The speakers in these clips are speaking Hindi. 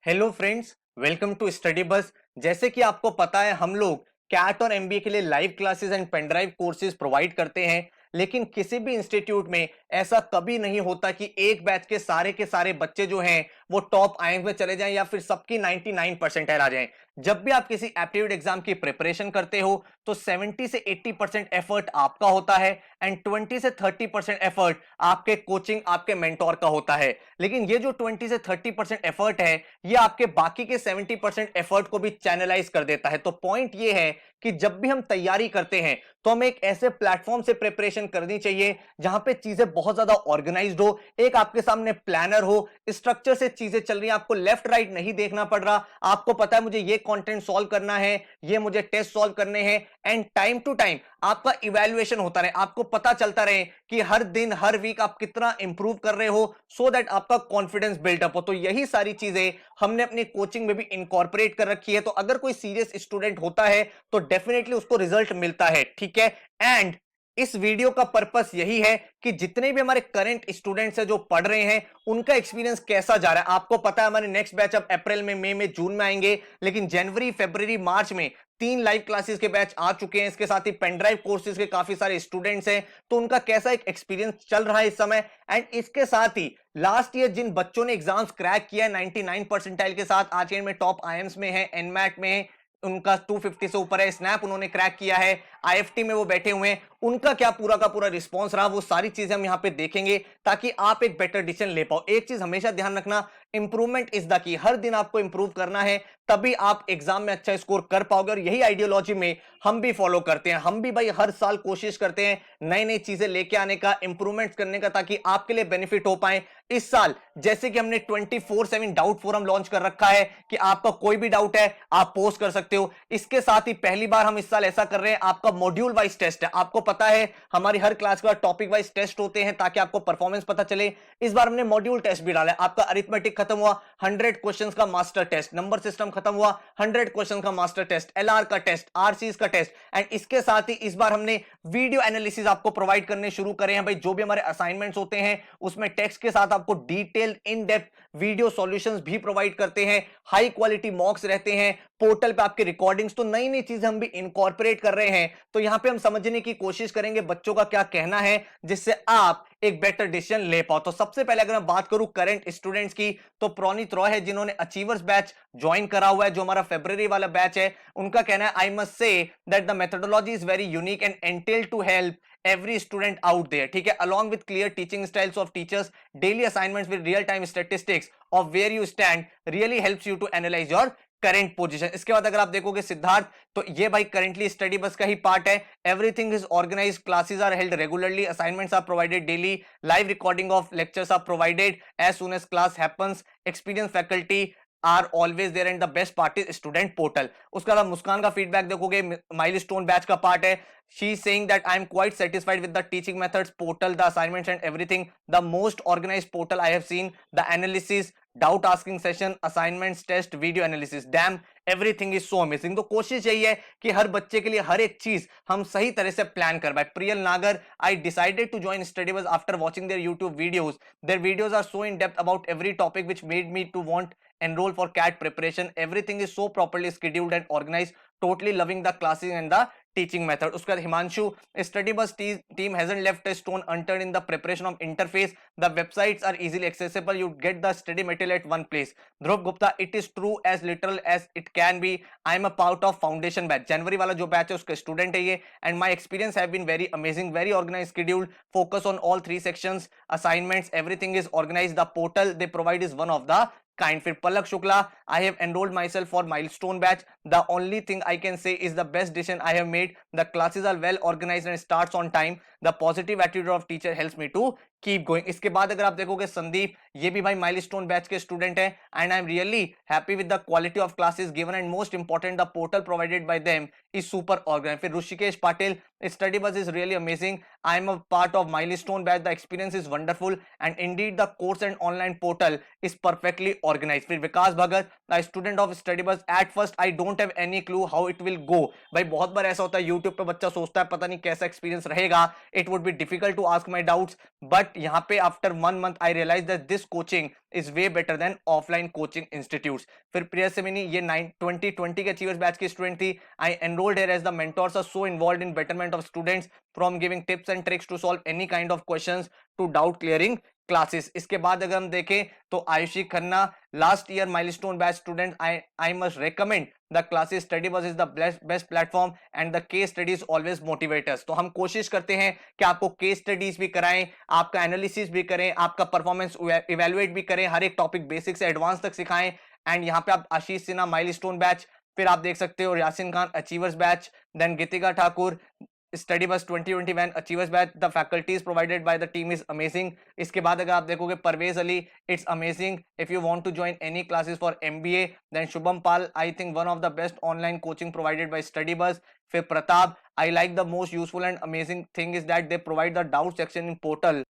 Hello friends, welcome to Study Bus. जैसे कि आपको पता है हम लोग कैट और एमबीए के लिए live classes and pendrive courses provide करते हैं। लेकिन किसी भी इंस्टीट्यूट में ऐसा कभी नहीं होता कि एक बैच के सारे बच्चे जो हैं वो टॉप आईएम्स में चले जाएं या फिर सबकी 99 परसेंटाइल आ जाएं। जब भी आप किसी एप्टीट्यूड एग्जाम की प्रिपरेशन करते हो तो 70 से 80% एफर्ट आपका होता है एंड 20 से 30% एफर्ट आपके कोचिंग आपके मेंटोर का होता है। लेकिन ये जो 20 से 30% एफर्ट है ये आपके बाकी के 70% एफर्ट को भी चैनलाइज कर देता है। तो पॉइंट ये है कि जब भी हम तैयारी करते हैं तो हमें एक ऐसे प्लेटफॉर्म से प्रिपरेशन करनी चाहिए जहां पे चीजें बहुत ज्यादा ऑर्गेनाइज्ड हो, एक आपके सामने प्लानर हो, स्ट्रक्चर से चीजें चल रही हैं, आपको लेफ्ट राइट नहीं देखना पड़ रहा। आपको पता है मुझे ये कंटेंट सॉल्व करना है, ये मुझे टेस्ट सॉल्व करने हैं एंड टाइम टू टाइम आपका इवैल्यूएशन होता रहे, आपको पता चलता रहे कि हर दिन हर वीक आप कितना इंप्रूव कर रहे हो सो दैट आपका कॉन्फिडेंस बिल्डअप हो। तो यही सारी चीजें हमने अपनी कोचिंग में भी इनकॉर्पोरेट कर रखी है। तो अगर कोई सीरियस स्टूडेंट होता है तो डेफिनेटली उसको रिजल्ट मिलता है, ठीक है। एंड इस वीडियो का पर्पस यही है कि जितने भी हमारे करंट स्टूडेंट्स हैं जो पढ़ रहे हैं उनका एक्सपीरियंस कैसा जा रहा है। आपको पता है हमारे नेक्स्ट बैच अब अप्रैल में, मई में, जून में आएंगे, लेकिन जनवरी फरवरी मार्च में 3 लाइव क्लासेस के बैच आ चुके हैं। इसके साथ ही पेनड्राइव कोर्सेज के काफी सारे स्टूडेंट्स हैं, तो उनका कैसा एक एक्सपीरियंस चल रहा है इस समय। एंड इसके साथ ही लास्ट ईयर जिन बच्चों ने एग्जाम्स क्रैक किया है 99 परसेंटाइल के साथ, आज के डेट में टॉप आईएम्स में है, एनमैट में है, उनका 250 से ऊपर है, स्नैप उन्होंने क्रैक किया है, आईएफटी में वो बैठे हुए हैं, उनका क्या पूरा का पूरा रिस्पांस रहा, वो सारी चीजें हम यहां पे देखेंगे ताकि आप एक बेटर डिसीजन ले पाओ। एक चीज हमेशा ध्यान रखना, इंप्रूवमेंट इज द की। हर दिन आपको इंप्रूव करना है, तभी आप एग्जाम में अच्छा स्कोर कर पाओगे। और यही आइडियोलॉजी में हम भी फॉलो करते हैं। हम भी भाई हर साल कोशिश करते हैं नई नई चीजें लेके आने का, इंप्रूवमेंट करने का, ताकि आपके लिए बेनिफिट हो पाए। इस साल जैसे कि हमने 24/7 डाउट फोरम लॉन्च कर रखा है कि आपका कोई भी डाउट है आप पोस्ट कर सकते हो। इसके साथ ही पहली बार हम इस साल ऐसा कर रहे हैं, आपका मॉड्यूल वाइज टेस्ट है। आपको पता है हमारी हर क्लास का टॉपिक वाइज टेस्ट होते हैं ताकि आपको परफॉर्मेंस पता चले। इस बार हमने मॉड्यूल टेस्ट भी डाला है। आपका अरिथमेटिक खत्म हुआ, 100 क्वेश्चंस का मास्टर टेस्ट, नंबर सिस्टम खत्म हुआ, 100 क्वेश्चन का मास्टर टेस्ट, एलआर का टेस्ट, आरसीज का टेस्ट। एंड इसके साथ ही इस बार हमने वीडियो एनालिसिस आपको प्रोवाइड करने शुरू करे हैं। भाई जो भी हमारे असाइनमेंट्स होते हैं उसमें टेक्स्ट के साथ आपको detailed in depth video solutions भी प्रोवाइड करते हैं, हाई क्वालिटी मॉक्स रहते हैं, पोर्टल पे आपके रिकॉर्डिंग्स। तो नई नई चीजें हम भी इनकॉर्पोरेट कर रहे हैं। तो यहां पे हम समझने की कोशिश करेंगे बच्चों का क्या कहना है, जिससे आप एक बेटर डिसीजन ले पाओ। तो सबसे पहले अगर मैं बात करूं करंट स्टूडेंट्स की, तो प्रोनीत रॉय है जिन्होंने अचीवर्स बैच ज्वाइन करा हुआ है, जो हमारा फरवरी वाला बैच है। उनका कहना है, I must say that the methodology is very unique and entail to help every student out there, ठीक है, along with clear teaching styles of teachers, daily assignments with real time statistics of where you stand really helps you to analyze your current position. इसके बाद अगर आप देखोगे सिद्धार्थ, तो ये भाई करंटली स्टडी बस का ही पार्ट है। Everything is organised, classes are held regularly, assignments are provided daily, live recording of lectures are provided as soon as class happens, experience faculty are always there and the best part is student portal. उसके बाद मुस्कान का फीडबैक देखोगे, माइलस्टोन बैच का पार्ट है। She is saying that I am quite satisfied with the teaching methods, portal, the assignments and everything. The most organized portal I have seen. The analysis, doubt asking session, assignments, test, video analysis, damn everything is so amazing. तो कोशिश यही है कि हर बच्चे के लिए हर एक चीज हम सही तरह से प्लान कर पाए। Priyal Nagar, I decided to join StudyBus after watching their YouTube videos. Their videos are so in depth about every topic which made me to want enroll for CAT preparation. Everything is so properly scheduled and organized. Totally loving the classes and the teaching method. उसके बाद Himanshu, study bus team hasn't left a stone unturned in the preparation of interface. The websites are easily accessible. You get the study material at one place. Dhruv Gupta, it is true as literal as it can be. I am a part of foundation batch. जनवरी वाला जो बैच है उसका स्टूडेंट है ये, and my experience have been very amazing, very organized, scheduled, focus on all 3 sections, assignments, everything is organized. The portal they provide is one of the kind. फिर पलक Shukla, I have enrolled myself for milestone batch. The only thing I can say is the best decision I have made. The classes are well organized and starts on time. The positive attitude of teacher helps me to keep going. इसके बाद अगर आप देखोगे संदीप, ये भी भाई माइलस्टोन बैच के स्टूडेंट है, and I am really happy with the quality of classes given and most important the portal provided by them is super organised. फिर ऋषिकेश पाटिल, स्टडी बस is really amazing, I am a part of milestone batch, the experience is wonderful and indeed the course and online portal is perfectly organized. फिर Vikas Bhagat, the student of Study Bus at first I don't have any clue how it will go. भाई बहुत बार ऐसा होता है यूट्यूब पे बच्चा सोचता है पता नहीं कैसा एक्सपीरियंस रहेगा, it would be difficult to ask my doubts, but यहाँ पे after 1 month I realise that this coaching is way better than offline coaching institutes. फिर प्रिया सेमिनी ये 2020 के अचीवर्स बैच की स्टूडेंट थी। I enrolled here as the mentors are so involved in betterment of students from giving tips and tricks to solve any kind of questions to doubt clearing classes. इसके बाद अगर हम देखें तो Ayushi Khanna last year milestone batch student, I must recommend the classes study बस is the best platform and the case studies always motivators. तो हम कोशिश करते हैं कि आपको केस स्टडीज भी कराएं, आपका एनालिसिस भी करें, आपका परफॉर्मेंस इवेलुएट भी करें, हर एक टॉपिक बेसिक से एडवांस तक सिखाएं। एंड यहाँ पे आप आशीष सिन्हा माइलस्टोन बैच, फिर आप देख सकते हो Yasin Khan achievers batch, then Geetika Thakur StudyBus 2021 achievers batch, the faculties provided by the team is amazing. इसके बाद अगर आप देखोगे Parvez Ali, it's amazing if you want to join any classes for MBA. Then Shubham Pal, I think one of the best online coaching provided by StudyBus. फिर Pratap, I like the most useful and amazing thing is that they provide the doubt section in portal.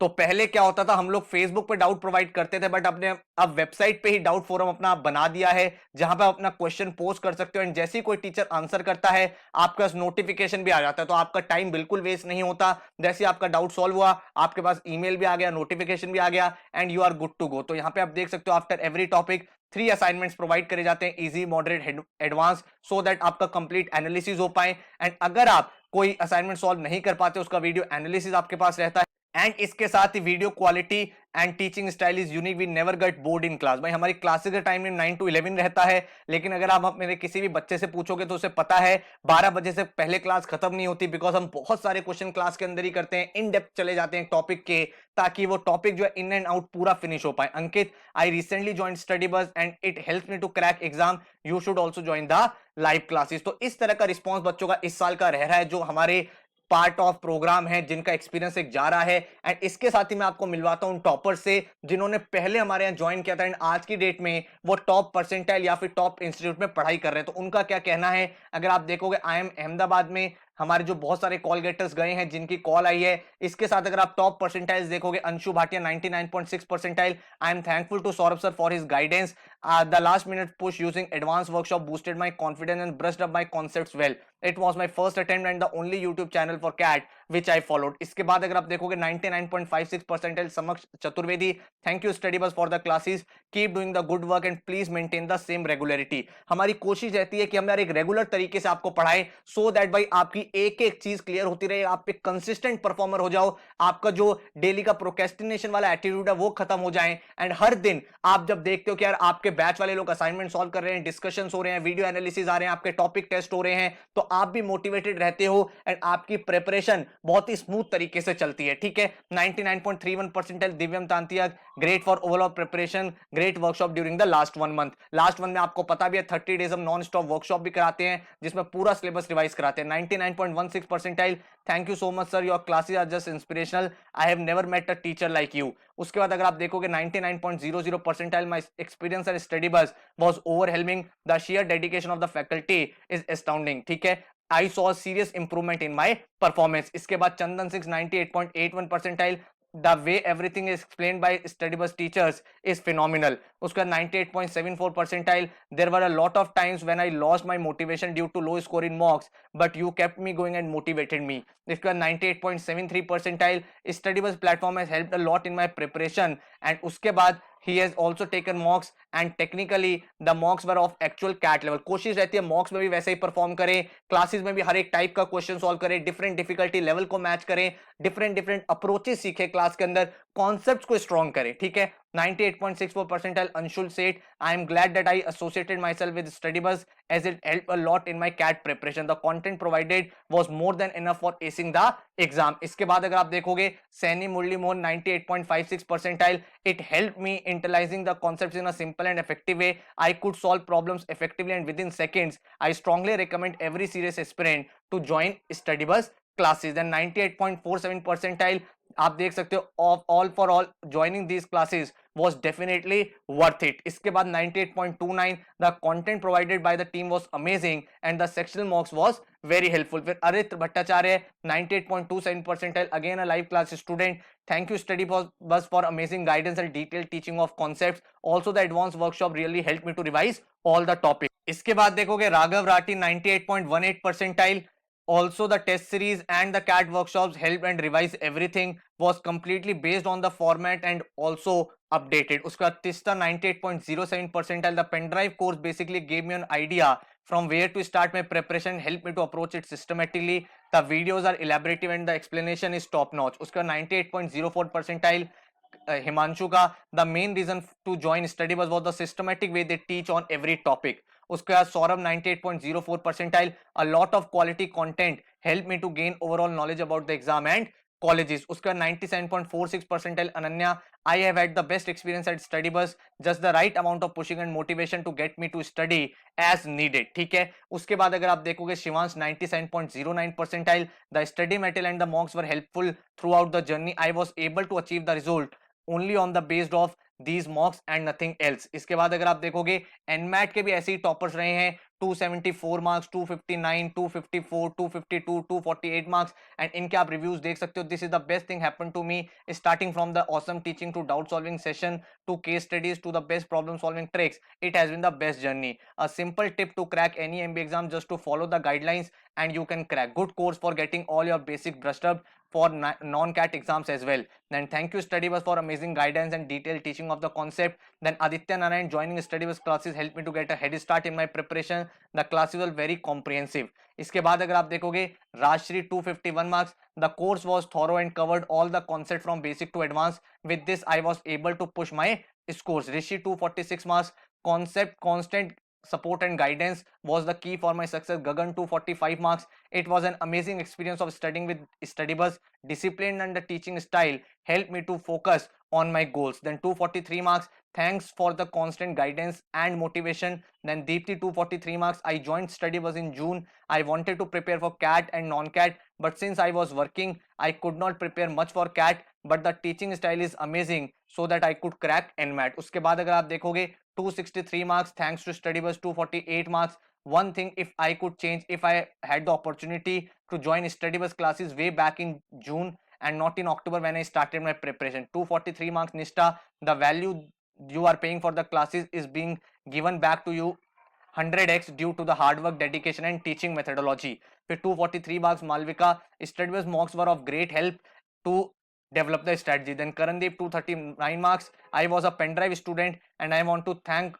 तो पहले क्या होता था, हम लोग फेसबुक पे डाउट प्रोवाइड करते थे, बट अपने अब वेबसाइट पे ही डाउट फोरम अपना बना दिया है जहां पे आप अपना क्वेश्चन पोस्ट कर सकते हो एंड जैसे ही कोई टीचर आंसर करता है आपके पास नोटिफिकेशन भी आ जाता है, तो आपका टाइम बिल्कुल वेस्ट नहीं होता। जैसे ही आपका डाउट सॉल्व हुआ आपके पास ईमेल भी आ गया, नोटिफिकेशन भी आ गया and you are good to go. तो यहाँ पे आप देख सकते हो after every topic 3 assignments provide करे जाते हैं, easy moderate advance, so that आपका कंप्लीट एनालिसिस हो पाए। एंड अगर आप कोई असाइनमेंट सॉल्व नहीं कर पाते उसका वीडियो एनालिसिस आपके पास रहता है। एंड इसके साथ ही video quality and teaching style is unique, we never get bored in class. भाई हमारी क्लासेस का टाइम 9 to 11 रहता है, लेकिन अगर आप मेरे किसी भी बच्चे से पूछोगे तो उसे पता है 12 बजे से पहले क्लास खत्म नहीं होती, बिकॉज हम बहुत सारे क्वेश्चन क्लास के अंदर ही करते हैं, इन डेप्थ चले जाते हैं टॉपिक के, ताकि वो टॉपिक जो है इन एंड आउट पूरा फिनिश हो पाए। Ankit, I recently join study bus and it help me to crack exam, you should also join the live classes. तो इस तरह का रिस्पॉन्स बच्चों का इस साल का रह रहा है जो हमारे पार्ट ऑफ प्रोग्राम है, जिनका एक्सपीरियंस एक जा रहा है। एंड इसके साथ ही मैं आपको मिलवाता हूं टॉपर से जिन्होंने पहले हमारे यहाँ ज्वाइन किया था एंड आज की डेट में वो टॉप परसेंटाइल या फिर टॉप इंस्टीट्यूट में पढ़ाई कर रहे हैं, तो उनका क्या कहना है। अगर आप देखोगे IIM अहमदाबाद में हमारे जो बहुत सारे कॉल गेटर्स गए हैं जिनकी कॉल आई है, इसके साथ अगर आप टॉप परसेंटाइल्स देखोगे, Anshu Bhatia 99.6 percentile, I am thankful to Saurabh sir for his guidance, the last minute push using advance workshop boosted my confidence and brushed up my concepts well, it was my first attempt and the only YouTube channel for CAT which I followed। इसके बाद अगर आप देखोगे 99.56 परसेंटाइल समक्ष चतुर्वेदी, थैंक यू स्टडी बस for the classes, keep doing the good work and please maintain the same regularity. हमारी कोशिश रहती है कि हम यार एक रेगुलर तरीके से आपको पढ़ाएं, सो दैट भाई आपकी एक एक चीज क्लियर होती रहे, आप एक कंसिस्टेंट परफॉर्मर हो जाओ, आपका जो डेली का प्रोक्रेस्टिनेशन वाला एटीट्यूड है वो खत्म हो जाए। एंड हर दिन आप जब देखते हो कि यार आपके बैच वाले लोग असाइनमेंट सॉल्व कर रहे हैं, डिस्कशन हो रहे हैं, वीडियो एनालिसिस आ रहे हैं, आपके टॉपिक टेस्ट हो रहे हैं, तो आप भी मोटिवेटेड रहते हो एंड आपकी प्रिपरेशन बहुत ही स्मूथ तरीके से चलती है। ठीक है, 99.31 percentile Divyam Tantia, great for overall preparation, great workshop during the last 1 month. Last month में आपको पता भी है 30 डेज हम नॉन स्टॉप वर्कशॉप भी कराते हैं जिसमें पूरा सिलेबस रिवाइज कराते हैं। 99.16 percentile, thank you so much sir, your classes are just inspirational, I have never met a teacher like you. उसके बाद अगर आप देखोगे 99.00 percentile, my experience at StudyBus was overwhelming, the sheer dedication of the faculty is astounding. ठीक है, I saw a serious improvement in my performance। इसके बाद चंदन 98.81 percentile, the way everything is explained by study bus teachers is phenomenal। उसका 98.74 percentile, there were a lot of times when I lost my motivation due to low score in mocks, but you kept me going and motivated me। इसका 98.73 percentile, study bus platform has helped a lot in my preparation। and उसके बाद he has also taken mocks and technically the mocks were of actual CAT level। कोशिश रहती है मॉक्स में भी वैसे ही परफॉर्म करें, क्लासेस में भी हर एक टाइप का क्वेश्चन सॉल्व करें, डिफरेंट डिफिकल्टी लेवल को मैच करें, डिफरेंट अप्रोचेस सीखें क्लास के अंदर, कॉन्सेप्ट्स को स्ट्रॉन्ग करें। ठीक है, 98.64 percentile Anshul said, I am glad that I associated myself with StudyBuzz as it helped a lot in my CAT preparation। The content provided was more than enough for acing the exam। इसके बाद अगर आप देखोगे सैनी मुरली Mohan 98.56 percentile, it helped me internalizing the concepts in a simple and effective way। I could solve problems effectively and within seconds। I strongly recommend every serious aspirant to join StudyBuzz classes। Then 98.47 percentile, आप देख सकते हो all for all joining these classes was definitely worth it. इसके बाद 98.29, the content provided by the team was amazing and the sectional mocks was very helpful. फिर Aritra Bhattacharya 98.27 percentile, again a live class student. Thank you study bus for amazing guidance and detailed teaching of concepts. Also the advanced workshop really helped me to revise all the topics. इसके बाद देखोगे Raghav Rathi 98.18 percentile. Also the test series and the CAT workshops helped and revised everything, was completely based on the format and also updated. उसका Tista 98.07 percentile. The pen drive course basically gave me an idea from where to start my preparation, helped me to approach it systematically. The videos are elaborative and the explanation is top notch. उसका 98.04 percentile. हिमांशु का the main reason to join study बस was the systematic way they teach on every topic. उसके बाद Saurabh 98.04 percentile. A lot of quality content help me to gain overall knowledge about the exam and colleges. उसका 97.46 percentile. Ananya, I have had the best experience at study bus, just the right amount of pushing and motivation to get me to study as needed. ठीक है. उसके बाद अगर आप देखोगे Shivansh 97.09 percentile. The study material and the mocks were helpful throughout the journey. I was able to achieve the result only on the based of these mocks and nothing else. इसके बाद अगर आप देखोगे एनमैट के भी ऐसे ही टॉपर्स रहे हैं. 274 मार्क्स, 259, 254, 252, 248 मार्क्स. एंड इनके आप रिव्यूज देख सकते हो. This is the best thing happened to me starting from the awesome teaching to doubt solving session to case studies to the best problem solving tricks. It has been the best journey. A simple tip to crack any MBA exam, just to follow the guidelines and you can crack. Good course for getting all your basic brushed up for non-CAT exams as well. Then thank you StudyBus for amazing guidance and detailed teaching of the concept. Then Aditya Narayan, joining StudyBus classes helped me to get a head start in my preparation. The classes were very comprehensive. इसके बाद अगर आप देखोगे Rajshree 251 marks. The course was thorough and covered all the concept from basic to advanced. With this I was able to push my scores. Rishi 246 marks. Concept constant support and guidance was the key for my success. Gagan 245 marks. It was an amazing experience of studying with StudyBus. Discipline and the teaching style helped me to focus on my goals. Then 243 marks. Thanks for the constant guidance and motivation. Then Deepthi 243 marks. I joined StudyBus in June. I wanted to prepare for CAT and non-CAT, but since I was working, I could not prepare much for CAT, but the teaching style is amazing so that I could crack NMAT. उसके बाद अगर आप देखोगे 263 marks. Thanks to StudyBus 248 marks. One thing if I could change, if I had the opportunity to join StudyBus classes way back in June and not in October when I started my preparation. 243 marks. Nishta, the value you are paying for the classes is being given back to you 100x due to the hard work, dedication and teaching methodology. फिर 243 marks. Malvika, StudyBus mocks were of great help to develop the strategy. Then Karandeep 239 marks. I was a pen drive student and I want to thank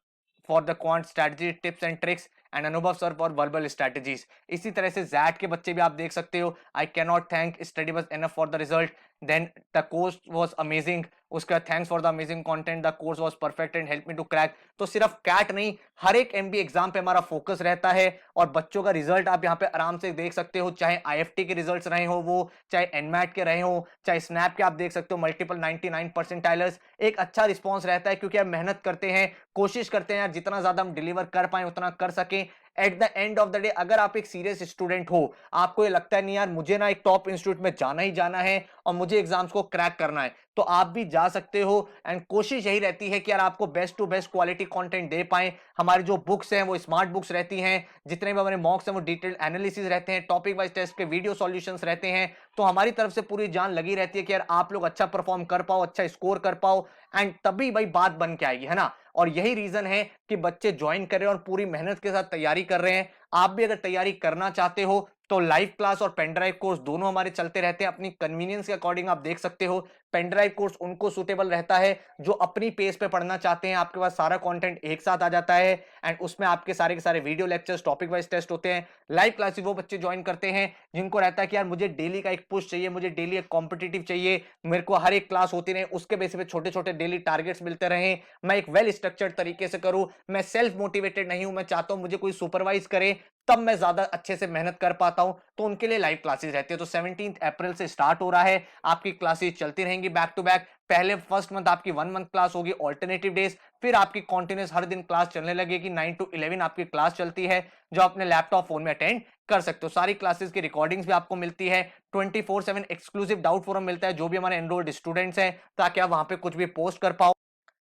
for the quant strategy tips and tricks and अनुभव सर फॉर वर्बल स्ट्रेटजीज. इसी तरह से जैट के बच्चे भी आप देख सकते हो. I can not thank StudyBus enough for the result. Then the course was amazing. उसका thanks for the amazing content. The course was perfect and help me to crack. तो सिर्फ कैट नहीं, हर एक एमबीए एग्जाम पे हमारा फोकस रहता है और बच्चों का रिजल्ट आप यहाँ पे आराम से देख सकते हो. चाहे आईएफटी के रिजल्ट्स रहे हो, वो चाहे एनमैट के रहे हो, चाहे स्नैप के आप देख सकते हो मल्टीपल 99 परसेंटाइलर्स. एक अच्छा रिस्पॉन्स रहता है क्योंकि आप मेहनत करते हैं, कोशिश करते हैं यार जितना ज्यादा हम डिलीवर कर पाए उतना कर सके. At the end of the day अगर आप एक सीरियस स्टूडेंट हो, आपको ये लगता है नहीं यार मुझे ना एक टॉप इंस्टीट्यूट में जाना ही जाना है और मुझे एग्जाम्स को क्रैक करना है, तो आप भी जा सकते हो. एंड कोशिश यही रहती है कि यार आपको best to best quality content दे पाए. हमारी जो बुक्स हैं वो स्मार्ट बुक्स रहती हैं, जितने भी हमारे मॉक्स हैं वो डिटेल्ड एनालिसिस रहते हैं, टॉपिक वाइज टेस्ट के वीडियो सॉल्यूशंस रहते हैं. तो हमारी तरफ से पूरी जान लगी रहती है कि यार आप लोग अच्छा परफॉर्म कर पाओ, अच्छा स्कोर कर पाओ एंड तभी भाई बात बन के आएगी, है ना. और यही रीजन है कि बच्चे ज्वाइन कर रहे हैं और पूरी मेहनत के साथ तैयारी कर रहे हैं. आप भी अगर तैयारी करना चाहते हो तो लाइव क्लास और पेन ड्राइव कोर्स दोनों हमारे चलते रहते हैं. अपनी कन्वीनियंस के अकॉर्डिंग आप देख सकते हो. पेन ड्राइव कोर्स उनको सुटेबल रहता है जो अपनी पेस पे पढ़ना चाहते हैं. आपके पास सारा कंटेंट एक साथ आ जाता है एंड उसमें आपके सारे के सारे video lectures, topic wise test होते हैं. लाइव क्लासेस वो बच्चे ज्वाइन करते हैं जिनको रहता है कि यार मुझे डेली का एक पुश चाहिए, मुझे डेली एक कॉम्पिटिटिव चाहिए, मेरे को हर एक क्लास होती रहे, उसके बेसिस पे छोटे छोटे डेली टारगेट्स मिलते रहे, मैं एक वेल स्ट्रक्चर्ड तरीके से करूं, मैं सेल्फ मोटिवेटेड नहीं हूं, मैं चाहता हूं मुझे कोई सुपरवाइज करे तब मैं ज्यादा अच्छे से मेहनत कर पाता हूं. तो उनके लिए लाइव क्लासेस रहती है. तो 17 अप्रैल से स्टार्ट हो रहा है. आपकी क्लासेस चलती रहेंगी बैक टू बैक. पहले फर्स्ट मंथ आपकी 1 मंथ क्लास होगी ऑल्टरनेटिव डेज, फिर आपकी कंटिन्यूस हर दिन क्लास चलने लगेगी. 9 to 11 आपकी क्लास चलती है जो अपने लैपटॉप फोन में अटेंड कर सकते हो. सारी क्लासेस की रिकॉर्डिंग्स भी आपको मिलती है. 24/7 एक्सक्लूसिव डाउट फोरम मिलता है जो भी हमारे एनरोल्ड स्टूडेंट्स हैं, ताकि आप वहां पे कुछ भी पोस्ट कर पाओ.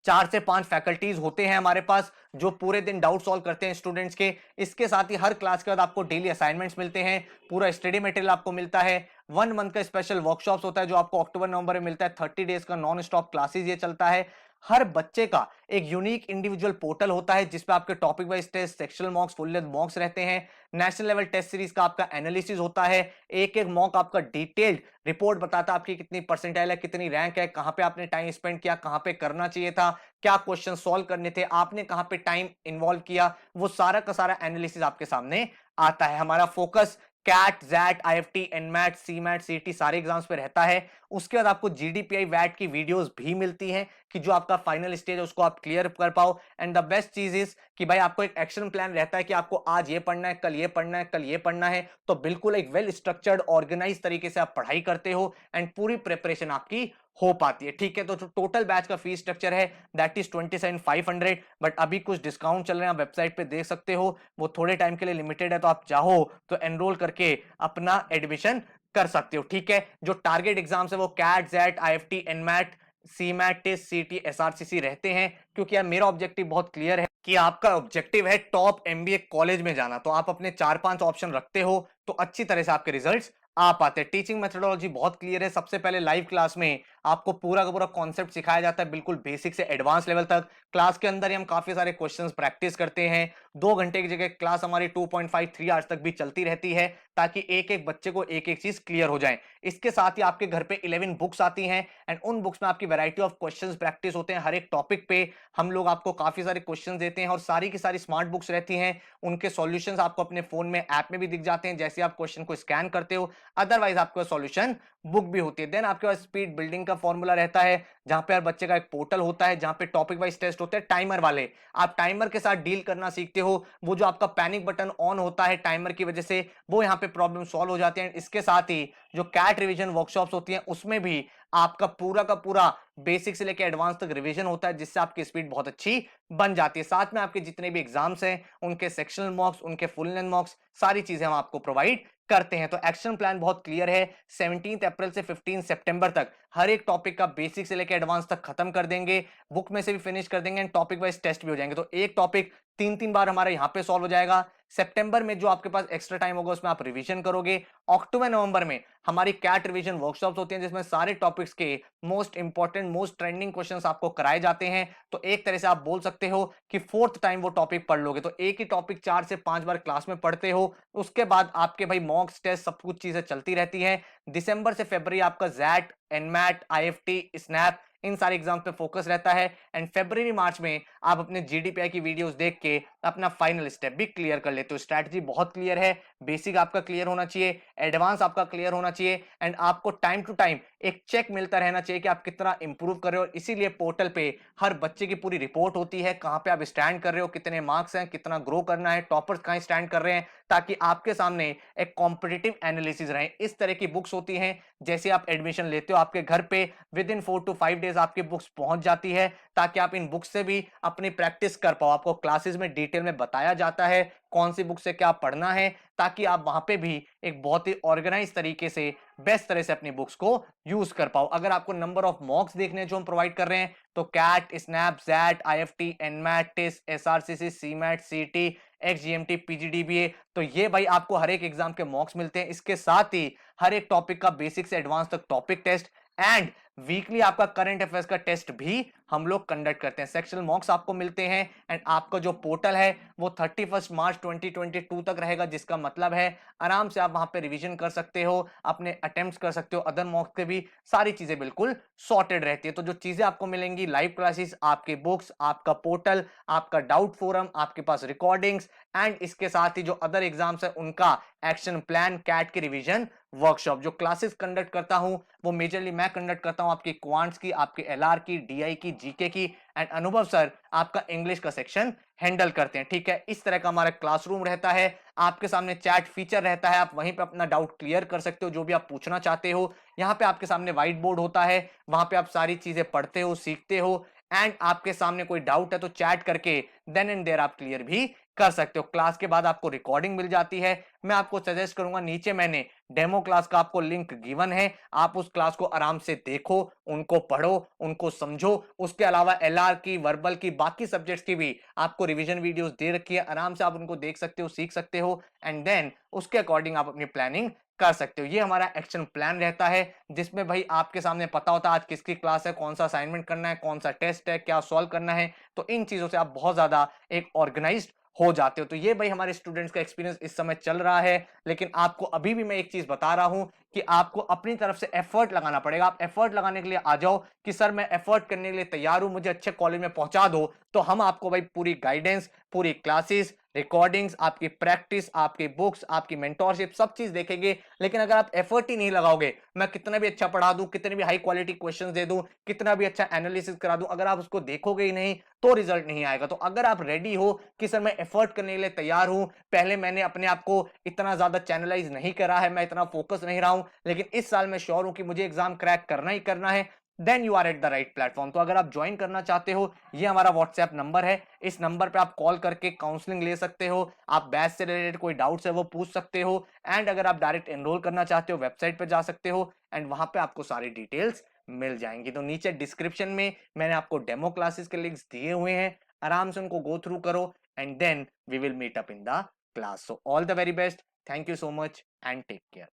4 से 5 फैकल्टीज होते हैं हमारे पास जो पूरे दिन डाउट सॉल्व करते हैं स्टूडेंट्स के। इसके साथ ही हर क्लास के बाद आपको डेली असाइनमेंट्स मिलते हैं, पूरा स्टडी मटेरियल आपको मिलता है, 1 मंथ का स्पेशल वर्कशॉप्स होता है जो आपको अक्टूबर नवंबर में मिलता है, 30 डेज का नॉन स्टॉप क्लासेस ये चलता है। हर बच्चे का एक यूनिक इंडिविजुअल पोर्टल होता है जिसपे आपके topic wise test, sectional mocks, full length mocks रहते हैं। नेशनल लेवल टेस्ट सीरीज का आपका एनालिसिस होता है, एक एक मॉक आपका डिटेल्ड रिपोर्ट बताता है आपकी कितनी परसेंटाइल है, कितनी रैंक है, कहां पे आपने टाइम स्पेंड किया, कहां पे करना चाहिए था, क्या क्वेश्चन सॉल्व करने थे, आपने कहां पे टाइम इन्वॉल्व किया, वो सारा का सारा एनालिसिस आपके सामने आता है। हमारा focus CAT, XAT, IFT, NMAT, CMAT, CET सारे एग्जाम्स पे रहता है। उसके बाद आपको जीडीपीआई वैट की वीडियोस भी मिलती हैं कि जो आपका फाइनल स्टेज है उसको आप क्लियर कर पाओ। एंड द बेस्ट चीज इज कि भाई आपको एक एक्शन प्लान रहता है कि आपको आज ये पढ़ना है, कल ये पढ़ना है, कल ये पढ़ना है। तो बिल्कुल एक वेल स्ट्रक्चर्ड ऑर्गेनाइज तरीके से आप पढ़ाई करते हो एंड पूरी प्रिपरेशन आपकी हो पाती है। ठीक है, तो टोटल बैच का फीस स्ट्रक्चर है दैट इज 27,500, बट अभी कुछ डिस्काउंट चल रहे हैं, आप वेबसाइट पे देख सकते हो, वो थोड़े टाइम के लिए लिमिटेड है, तो आप चाहो तो एनरोल करके अपना एडमिशन कर सकते हो। ठीक है, जो टारगेट एग्जाम्स है वो CAT, XAT, IFT, NMAT, CMAT, test, CET, SRCC रहते हैं। क्योंकि यार मेरा ऑब्जेक्टिव बहुत क्लियर है कि आपका ऑब्जेक्टिव है टॉप एमबीए कॉलेज में जाना, तो आप अपने 4-5 ऑप्शन रखते हो तो अच्छी तरह से आपके रिजल्ट्स आ पाते हैं। टीचिंग मेथोडोलॉजी बहुत क्लियर है। सबसे पहले लाइव क्लास में आपको पूरा का पूरा कॉन्सेप्ट सिखाया जाता है, बिल्कुल बेसिक से एडवांस लेवल तक। क्लास के अंदर ही हम काफी सारे क्वेश्चंस प्रैक्टिस करते हैं। 2 घंटे की जगह क्लास हमारी 2.5-3 आवर्स तक भी चलती रहती है ताकि एक एक बच्चे को एक एक चीज क्लियर हो जाए। इसके साथ ही आपके घर पे 11 बुक्स आती हैं एंड उन बुक्स में आपकी वैरायटी ऑफ क्वेश्चंस प्रैक्टिस होते हैं। हर एक टॉपिक पे हम लोग आपको काफी सारे क्वेश्चंस देते हैं और सारी की सारी स्मार्ट बुक्स रहती हैं। उनके सॉल्यूशंस आपको अपने फोन में ऐप में भी दिख जाते हैं जैसे आप क्वेश्चन को स्कैन करते हो। अदरवाइज आपके पास सॉल्यूशन बुक भी होती है। देन आपके पास स्पीड बिल्डिंग का फॉर्मूला रहता है जहां पे हर बच्चे का एक पोर्टल होता है जहां पे टॉपिक वाइज टेस्ट होते हैं टाइमर वाले। आप टाइमर के साथ डील करना सीखते हो। वो जो आपका पैनिक बटन ऑन होता है टाइमर की वजह से, वो यहाँ पे प्रॉब्लम सॉल्व हो जाती है। इसके साथ ही जो कैट रिवीजन वर्कशॉप्स होती हैं उसमें भी आपका पूरा का पूरा बेसिक से लेकर एडवांस तक रिवीजन होता है जिससे आपकी स्पीड बहुत अच्छी बन जाती है। साथ में आपके जितने भी एग्जाम्स हैं उनके सेक्शनल मॉक्स, उनके फुल लेंथ मॉक्स, सारी चीजें हम आपको प्रोवाइड करते हैं। तो एक्शन प्लान बहुत क्लियर है। 17 अप्रैल से 15 सितंबर तक हर एक टॉपिक का बेसिक से लेकर एडवांस तक खत्म कर देंगे, बुक में से भी फिनिश कर देंगे एंड टॉपिक वाइज टेस्ट भी हो जाएंगे। तो एक टॉपिक 3-3 बार हमारे यहाँ पे सॉल्व हो जाएगा। सितंबर में जो आपके पास एक्स्ट्रा टाइम होगा उसमें आप रिवीजन करोगे। अक्टूबर नवंबर में हमारी कैट रिवीजन वर्कशॉप्स होती हैं जिसमें सारे टॉपिक्स के most important, most trending questions आपको कराए जाते हैं। तो एक तरह से आप बोल सकते हो कि फोर्थ टाइम वो टॉपिक पढ़ लोगे। तो एक ही टॉपिक 4 से 5 बार क्लास में पढ़ते हो, उसके बाद आपके भाई मॉक्स टेस्ट सब कुछ चीजें चलती रहती हैं। दिसंबर से फरवरी आपका जैट, एनमैट, आईएफटी, स्नैप इन सारे एग्जाम पे फोकस रहता है एंड फरवरी मार्च में आप अपने जीडीपीआई की वीडियोस देख के अपना फाइनल स्टेप भी क्लियर कर लेते हो। स्ट्रैटेजी बहुत क्लियर है, बेसिक आपका क्लियर होना चाहिए, एडवांस आपका क्लियर होना चाहिए एंड आपको टाइम टू टाइम एक चेक मिलता रहना चाहिए कि आप कितना इंप्रूव कर रहे हो। इसीलिए पोर्टल पे हर बच्चे की पूरी रिपोर्ट होती है, कहां पे आप स्टैंड कर रहे हो, कितने मार्क्स हैं, कितना ग्रो करना है, टॉपर्स कहां स्टैंड कर रहे हैं, ताकि आपके सामने एक कॉम्पिटिटिव एनालिसिस रहे। इस तरह की बुक्स होती हैं, जैसे आप एडमिशन लेते हो आपके घर पे विद इन 4 to 5 डेज आपकी बुक्स पहुंच जाती है ताकि आप इन बुक्स से भी अपनी प्रैक्टिस कर पाओ। आपको क्लासेस में डिटेल में बताया जाता है कौन सी बुक से क्या पढ़ना है ताकि आप वहां पे भी एक बहुत ही ऑर्गेनाइज तरीके से बेस्ट तरह से अपनी बुक्स को यूज कर पाओ। अगर आपको नंबर ऑफ मॉक्स देखने जो हम प्रोवाइड कर रहे हैं तो CAT, SNAP, XAT, IFT, NMAT, test, SRCC, CMAT, CET, XGMT, पीजीडीबीए, तो ये भाई आपको हर एक एग्जाम के मॉक्स मिलते हैं। इसके साथ ही हर एक टॉपिक का बेसिक से एडवांस तक टॉपिक टेस्ट एंड वीकली आपका करंट अफेयर्स का टेस्ट भी हम लोग कंडक्ट करते हैं। सेक्शनल मॉक्स आपको मिलते हैं एंड आपका जो पोर्टल है वो 31 मार्च 2022 तक रहेगा, जिसका मतलब है आराम से आप वहां पे रिवीजन कर सकते हो, अपने अटेम्प्ट्स कर सकते हो, अदर मॉक्स के भी सारी चीजें बिल्कुल सॉर्टेड रहती है। तो जो चीजें आपको मिलेंगी, लाइव क्लासेस, आपके बुक्स, आपका पोर्टल, आपका डाउट फोरम, आपके पास रिकॉर्डिंग्स एंड इसके साथ ही जो अदर एग्जाम्स है उनका एक्शन प्लान, कैट की रिवीजन वर्कशॉप। जो क्लासेस कंडक्ट करता हूं वो मेजरली मैं कंडक्ट करता हूं आपकी क्वांट्स की, आपके एलआर की, डीआई की, जीके की एंड अनुभव सर आपका इंग्लिश का सेक्शन हैंडल करते हैं। ठीक है, इस तरह का हमारा क्लासरूम रहता है। आपके सामने चैट फीचर रहता है, आप वहीं पे अपना डाउट क्लियर कर सकते हो जो भी आप पूछना चाहते हो। यहाँ पे आपके सामने व्हाइट बोर्ड होता है, वहां पे आप सारी चीजें पढ़ते हो, सीखते हो एंड आपके सामने कोई डाउट है तो चैट करके देन एंड देयर आप क्लियर भी कर सकते हो। क्लास के बाद आपको रिकॉर्डिंग मिल जाती है। मैं आपको सजेस्ट करूंगा, नीचे मैंने डेमो क्लास का आपको लिंक गिवन है, आप उस क्लास को आराम से देखो, उनको पढ़ो, उनको समझो। उसके अलावा एलआर की, वर्बल की, बाकी सब्जेक्ट्स की भी आपको रिवीजन वीडियोस दे रखी है, आराम से आप उनको देख सकते हो, सीख सकते हो, एंड देन उसके अकॉर्डिंग आप अपनी प्लानिंग कर सकते हो। ये हमारा एक्शन प्लान रहता है, जिसमें भाई आपके सामने पता होता है आज किसकी क्लास है, कौन सा असाइनमेंट करना है, कौन सा टेस्ट है, क्या सॉल्व करना है। तो इन चीजों से आप बहुत ज्यादा एक ऑर्गेनाइज्ड हो जाते हो। तो ये भाई हमारे स्टूडेंट्स का एक्सपीरियंस इस समय चल रहा है। लेकिन आपको अभी भी मैं एक चीज बता रहा हूं कि आपको अपनी तरफ से एफर्ट लगाना पड़ेगा। आप एफर्ट लगाने के लिए आ जाओ कि सर मैं एफर्ट करने के लिए तैयार हूं, मुझे अच्छे कॉलेज में पहुंचा दो, तो हम आपको भाई पूरी गाइडेंस, पूरी क्लासेस, रिकॉर्डिंग्स, आपकी प्रैक्टिस, आपकी बुक्स, आपकी मेंटोरशिप, सब चीज देखेंगे। लेकिन अगर आप एफर्ट ही नहीं लगाओगे, मैं कितना भी अच्छा पढ़ा दूं, कितने भी हाई क्वालिटी क्वेश्चंस दे दूं, कितना भी अच्छा एनालिसिस करा दूं, अगर आप उसको देखोगे ही नहीं तो रिजल्ट नहीं आएगा। तो अगर आप रेडी हो कि सर मैं एफर्ट करने के लिए तैयार हूं, पहले मैंने अपने आप को इतना ज्यादा चैनलाइज नहीं करा है, मैं इतना फोकस नहीं रहा हूं, लेकिन इस साल मैं श्योर हूं कि मुझे एग्जाम क्रैक करना ही करना है, then you are at the right platform. तो अगर आप ज्वाइन करना चाहते हो, ये हमारा व्हाट्सएप नंबर है, इस नंबर पे आप कॉल करके काउंसलिंग ले सकते हो, आप बैच से रिलेटेड कोई डाउट्स है वो पूछ सकते हो, एंड अगर आप डायरेक्ट एनरोल करना चाहते हो वेबसाइट पे जा सकते हो, एंड वहां पे आपको सारी डिटेल्स मिल जाएंगी। तो नीचे डिस्क्रिप्शन में मैंने आपको डेमो क्लासेस के लिंक्स दिए हुए हैं, आराम से उनको गो थ्रू करो, and then we will meet up in the class. So all the very best, thank you so much and take care.